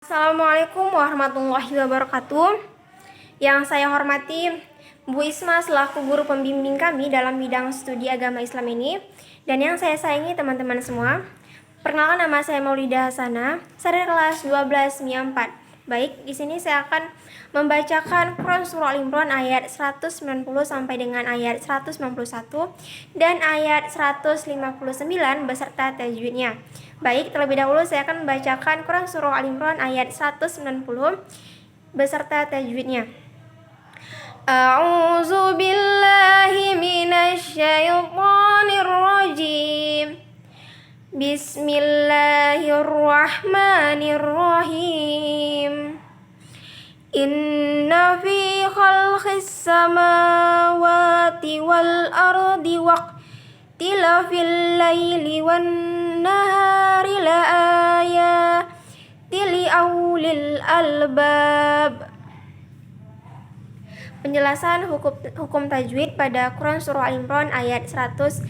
Assalamualaikum warahmatullahi wabarakatuh. Yang saya hormati Bu Isma selaku guru pembimbing kami dalam bidang studi agama Islam ini, dan yang saya sayangi teman-teman semua. Perkenalkan, nama saya Maulida Hasana, saya dari kelas 12 MIA 4. Baik, di sini saya akan membacakan Quran Surah Al-Imran ayat 190 sampai dengan ayat 191 dan ayat 159 beserta tajwidnya. Baik, terlebih dahulu saya akan membacakan Quran Surah Al-Imran ayat 190 beserta tajwidnya. A'udzu billahi minasy syaithanir rajim. Bismillahirrahmanirrahim. Inna fi khalqis samawati wal ardi waqtilafil laili wan nahari la ayatin li ulil albab. Penjelasan hukum tajwid pada Quran Surah Al-Imran ayat 190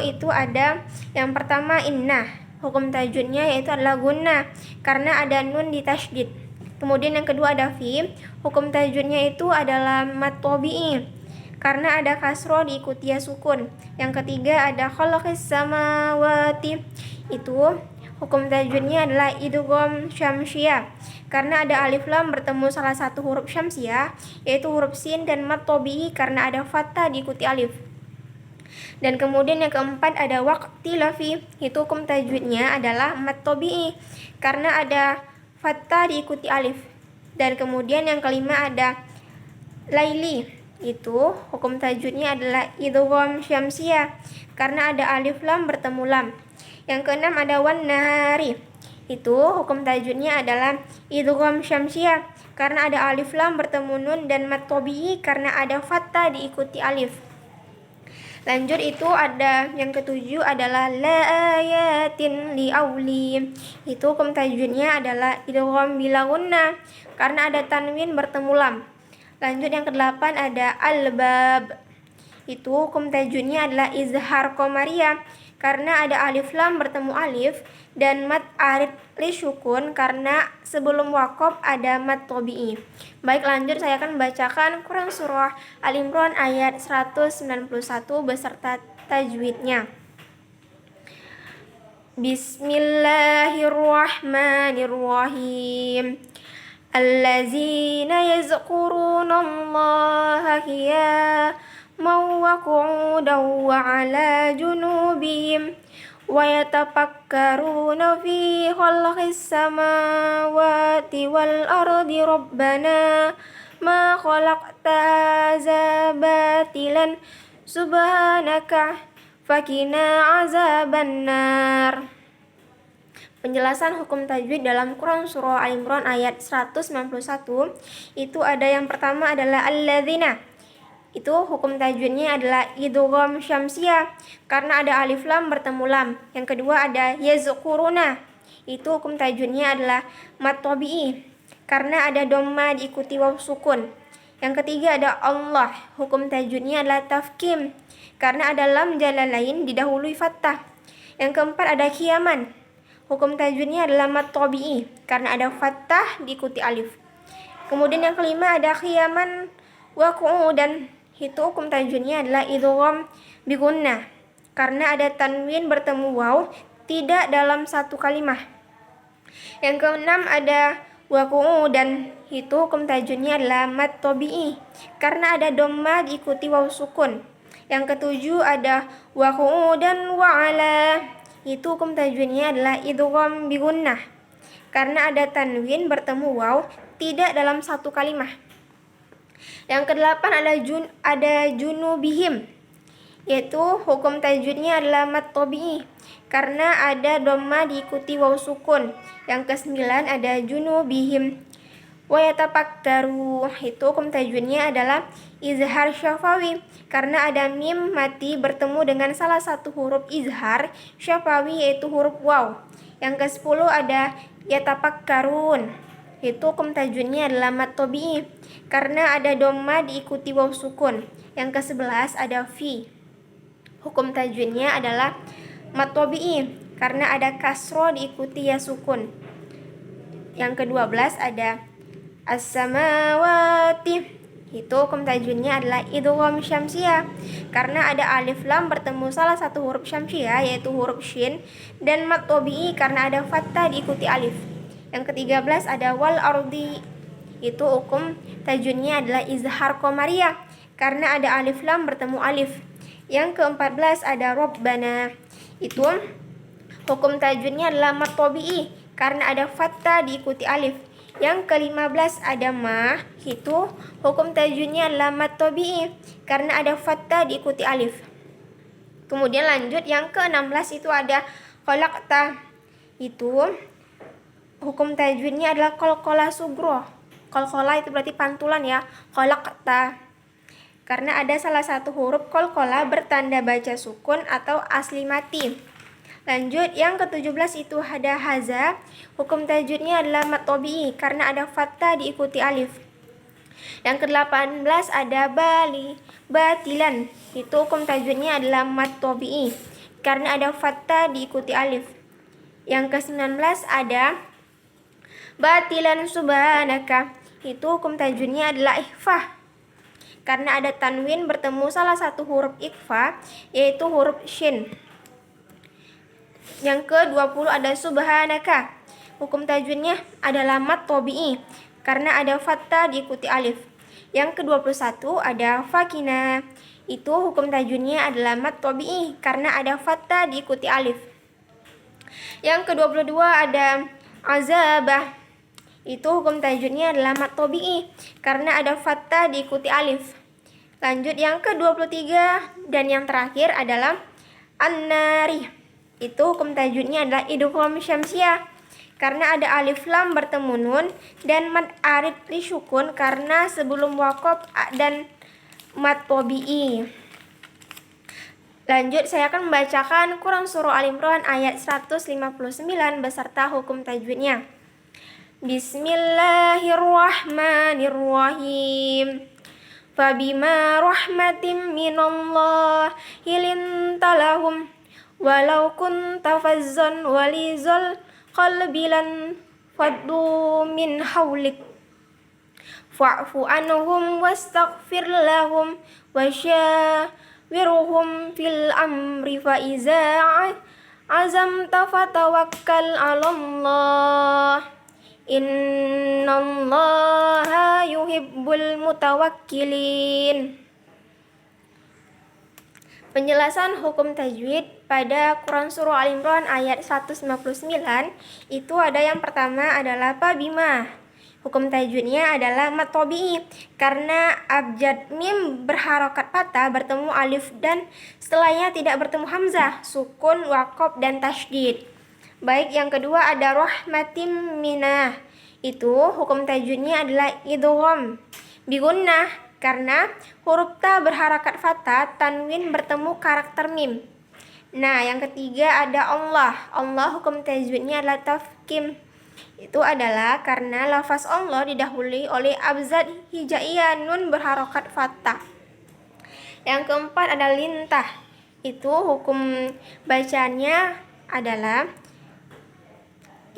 itu ada yang pertama inna. Hukum tajwidnya yaitu adalah gunnah karena ada nun di tasydid. Kemudian yang kedua ada fi. Hukum tajwidnya itu adalah mad tabi'i karena ada kasroh diikuti ya sukun. Yang ketiga ada khalaqis samawati. Itu hukum tajwidnya adalah idgham syamsiyah karena ada alif lam bertemu salah satu huruf syamsiyah yaitu huruf sin, dan mad tabi'i karena ada fathah diikuti alif. Dan kemudian yang keempat ada waqtilafi. Itu hukum tajwidnya adalah mad tabi'i karena ada fathah diikuti alif. Dan kemudian yang kelima ada laili. Itu hukum tajwidnya adalah idgham syamsiyah karena ada alif lam bertemu lam. Yang keenam ada wan nahari. Itu hukum tajwidnya adalah idgham syamsiyah karena ada alif lam bertemu nun, dan mad tabi'i karena ada fathah diikuti alif. Lanjut, itu ada yang ketujuh adalah la ayatin li auli. Itu hukum tajwidnya adalah idgham bila gunnah karena ada tanwin bertemu lam. Lanjut, yang kedelapan ada albab. Itu hukum tajwidnya adalah izhar qamariyah karena ada alif lam bertemu alif, dan mad arid li syukun karena sebelum waqaf ada mad tabi'i. Baik, lanjut saya akan membacakan Quran Surah Al-Imran ayat 191 beserta tajwidnya. Bismillahirrahmanirrahim. Allazina yazkurunallaha qiyaman wa qu'udan wa 'ala junubihim wa yatafakkaruna fi khalqis samawati wal ardi rabbana ma khalaqta hadza batilan subhanaka faqina azabannar. Penjelasan hukum tajwid dalam Quran Surah Al-Imran ayat 191 itu ada yang pertama adalah alladzina. Itu hukum tajwidnya adalah idgham syamsiyah karena ada alif lam bertemu lam. Yang kedua ada yazkuruna. Itu hukum tajwidnya adalah mad tabi'i karena ada dhamma diikuti waw sukun. Yang ketiga ada Allah. Hukum tajwidnya adalah tafkim karena ada lam jalalain didahului fathah. Yang keempat ada qiyaman. Hukum tajwidnya adalah mad tabi'i karena ada fathah diikuti alif. Kemudian yang kelima ada qiyaman wa qu'udan. Itu hukum tajwidnya adalah idgham bi gunnah karena ada tanwin bertemu waw tidak dalam satu kalimah. Yang keenam ada wa qu'udan. Itu hukum tajwidnya adalah mad tabi'i karena ada dhamma diikuti waw sukun. Yang ketujuh ada wa qu'udan wa 'ala. Itu hukum tajwidnya adalah idgham bi gunnah karena ada tanwin bertemu waw tidak dalam satu kalimah. Yang kedelapan ada junubihim. Yaitu hukum tajwidnya adalah mad tabi'i karena ada dhamma diikuti waw sukun. Yang kesembilan ada junubihim wa yatafakkaru. Itu hukum tajwidnya adalah izhar syafawi karena ada mim mati bertemu dengan salah satu huruf izhar syafawi yaitu huruf waw. Yang ke-10 ada yatafakkarun. Itu hukum tajwidnya adalah mad tabi'i karena ada dhamma diikuti waw sukun. Yang ke-11 ada fi. Hukum tajwidnya adalah mad tabi'i karena ada kasroh diikuti ya sukun. Yang ke-12 ada as-samawati. Itu hukum tajwidnya adalah idgham syamsiah karena ada alif lam bertemu salah satu huruf syamsiah yaitu huruf shin, dan mad tabi'i karena ada fathah diikuti alif. Yang ke-13 ada wal ardi. Itu hukum tajwidnya adalah izhar qamariyah karena ada alif lam bertemu alif. Yang ke-14 ada rabbana. Itu hukum tajwidnya adalah mad tabi'i karena ada fathah diikuti alif. Yang ke-15 ada ma. Itu hukum tajwidnya adalah mad tabi'i karena ada fathah diikuti alif. Kemudian lanjut yang ke-16 itu ada khalaqta. Itu hukum tajwidnya adalah qalqalah sugro. Qalqalah itu berarti pantulan ya. Khalaqta karena ada salah satu huruf qalqalah bertanda baca sukun atau asli mati. Lanjut yang ke-17 itu ada haza. Hukum tajwidnya adalah mad tabi'i karena ada fathah diikuti alif. Yang ke-18 ada batilan. Itu hukum tajwidnya adalah mad tabi'i karena ada fathah diikuti alif. Yang ke-19 ada batilan subhanaka. Itu hukum tajwidnya adalah ikhfa karena ada tanwin bertemu salah satu huruf ikhfa yaitu huruf shin. Yang ke-20 ada subhanaka. Hukum tajwidnya adalah mad tabi'i karena ada fathah diikuti alif. Yang ke-21 ada fakina. Itu hukum tajwidnya adalah mad tabi'i karena ada fathah diikuti alif. Yang ke-22 ada azabah. Itu hukum tajwidnya adalah mad tabi'i karena ada fathah diikuti alif. Lanjut yang ke-23 dan yang terakhir adalah an-nari. Itu hukum tajwidnya adalah idgham syamsiah karena ada alif lam bertemu nun dan mad arid lisukun karena sebelum waqaf dan mad tabi'i. Lanjut saya akan membacakan Quran surah Al-Imran ayat 159 beserta hukum tajwidnya. Bismillahirrahmanirrahim. Fabima rahmatim minallahi linta lahum walau kunta fazzan walizal qalbi lan faddu min hawlik fa'fu anhum wastaghfir lahum wasyawirhum fil amri fa iza azamta fatawakkal 'alallah innallaha yuhibbul mutawakkilin. Penjelasan hukum tajwid pada Quran surah Al-Imran ayat 159 itu ada yang pertama adalah fabima. Hukum tajwidnya adalah mad tabi'i karena abjad mim berharokat patah bertemu alif dan setelahnya tidak bertemu hamzah, sukun, waqaf dan tasydid. Baik, yang kedua ada rahmatim minah. Itu hukum tajwidnya adalah idgham bigunnah karena huruf ta berharakat fathah, tanwin bertemu karakter mim. Nah, yang ketiga ada Allah. Allah hukum tajwidnya adalah tafkhim. Itu adalah karena lafaz Allah didahului oleh abzad hijaiyah nun berharakat fathah. Yang keempat ada lintah. Itu hukum bacanya adalah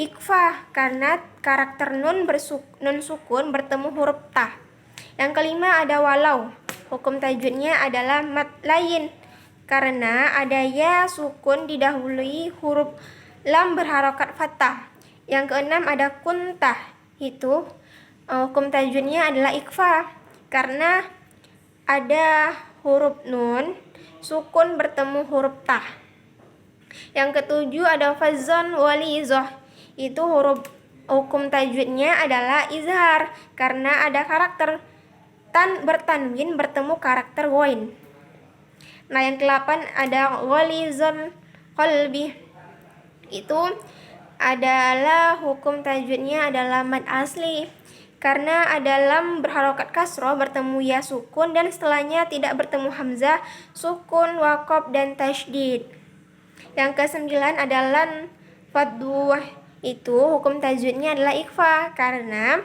ikhfa karena karakter nun sukun bertemu huruf ta. Yang kelima ada walau. Hukum tajwidnya adalah mad layin karena ada ya sukun didahului huruf lam berharokat fathah. Yang keenam ada kuntah. Itu hukum tajwidnya adalah ikhfa karena ada huruf nun sukun bertemu huruf ta. Yang ketujuh ada fazan walizah. Itu hukum tajwidnya adalah izhar karena ada karakter bertanwin bertemu karakter ghain. Nah, yang ke-8 ada ghalizan qalbi. Itu adalah hukum tajwidnya adalah mad asli karena ada lam berharokat kasroh bertemu ya sukun dan setelahnya tidak bertemu hamzah, sukun, waqaf dan tasydid. Yang ke-9 ada lan faddu. Itu hukum tajwidnya adalah ikhfa karena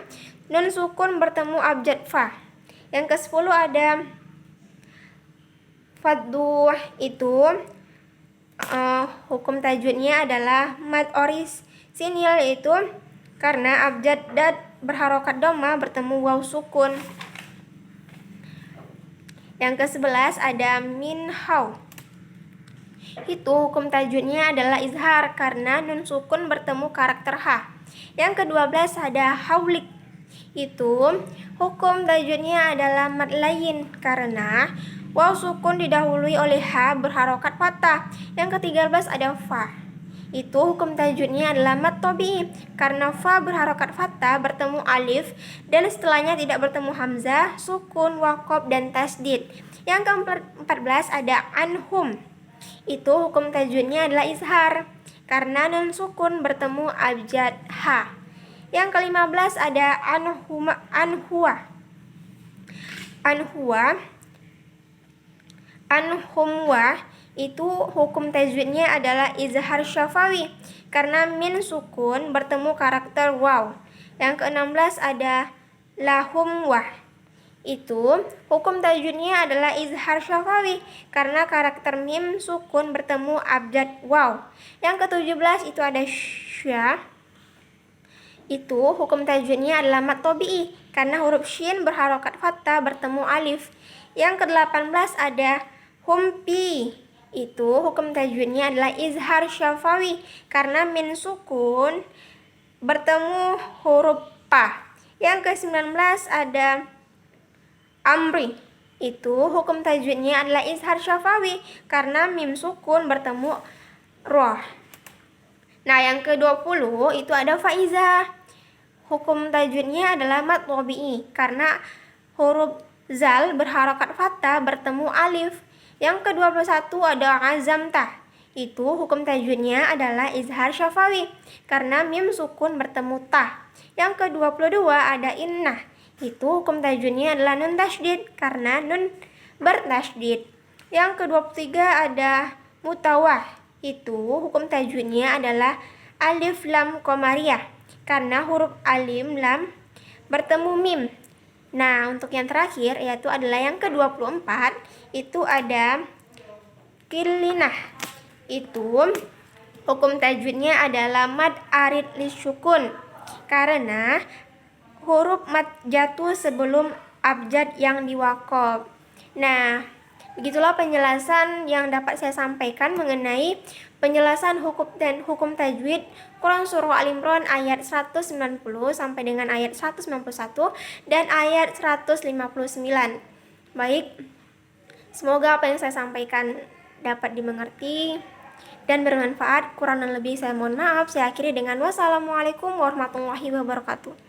nun sukun bertemu abjad fa. Yang ke-10 ada faddu. Itu hukum tajwidnya adalah mad orisinil, yaitu karena abjad dad berharokat dhamma bertemu waw sukun. Yang ke-11 ada minhau. Itu hukum tajwidnya adalah izhar karena nun sukun bertemu karakter ha. Yang ke-12 ada haulik. Itu hukum tajwidnya adalah mad layin karena waw sukun didahului oleh ha berharokat fathah. Yang ke-13 ada fa. Itu hukum tajwidnya adalah mad tabi'i karena fa berharokat fathah bertemu alif dan setelahnya tidak bertemu hamzah, sukun, waqaf, dan tasdid. Yang ke-14 ada anhum. Itu hukum tajwidnya adalah izhar karena nun sukun bertemu abjad ha. Yang ke-15 ada anhuwa. Anhumwa itu hukum tajwidnya adalah izhar syafawi karena min sukun bertemu karakter waw. Yang ke-16 ada lahumwah. Itu hukum tajwidnya adalah izhar syafawi karena karakter mim sukun bertemu abjad waw. Yang ke-17 itu ada sya. Itu hukum tajwidnya adalah mad tabi'i karena huruf shin berharokat fathah bertemu alif. Yang ke-18 ada humpi. Itu hukum tajwidnya adalah izhar syafawi karena min sukun bertemu huruf pa. Yang ke-19 ada amri. Itu hukum tajwidnya adalah izhar syafawi karena mim sukun bertemu roh. Nah, yang ke-20 itu ada faizah. Hukum tajwidnya adalah mad tabi'i karena huruf zal berharokat fathah bertemu alif. Yang ke-21 ada azamtah. Itu hukum tajwidnya adalah izhar syafawi karena mim sukun bertemu tah. Yang ke-22 ada innah. Itu hukum tajwidnya adalah nun tasydid karena nun bertasydid. Yang ke-23 ada mutawah. Itu hukum tajwidnya adalah alif lam qamariyah karena huruf alim lam bertemu mim. Nah, untuk yang terakhir yaitu adalah yang ke-24 itu ada kilinah. Itu hukum tajwidnya adalah mad arid lisyukun karena huruf mad jatuh sebelum abjad yang diwaqaf. Nah, begitulah penjelasan yang dapat saya sampaikan mengenai penjelasan hukum tajwid Quran Surah Al-Imran ayat 190 sampai dengan ayat 191 dan ayat 159. Baik, semoga apa yang saya sampaikan dapat dimengerti dan bermanfaat. Kurang dan lebih saya mohon maaf. Saya akhiri dengan wassalamualaikum warahmatullahi wabarakatuh.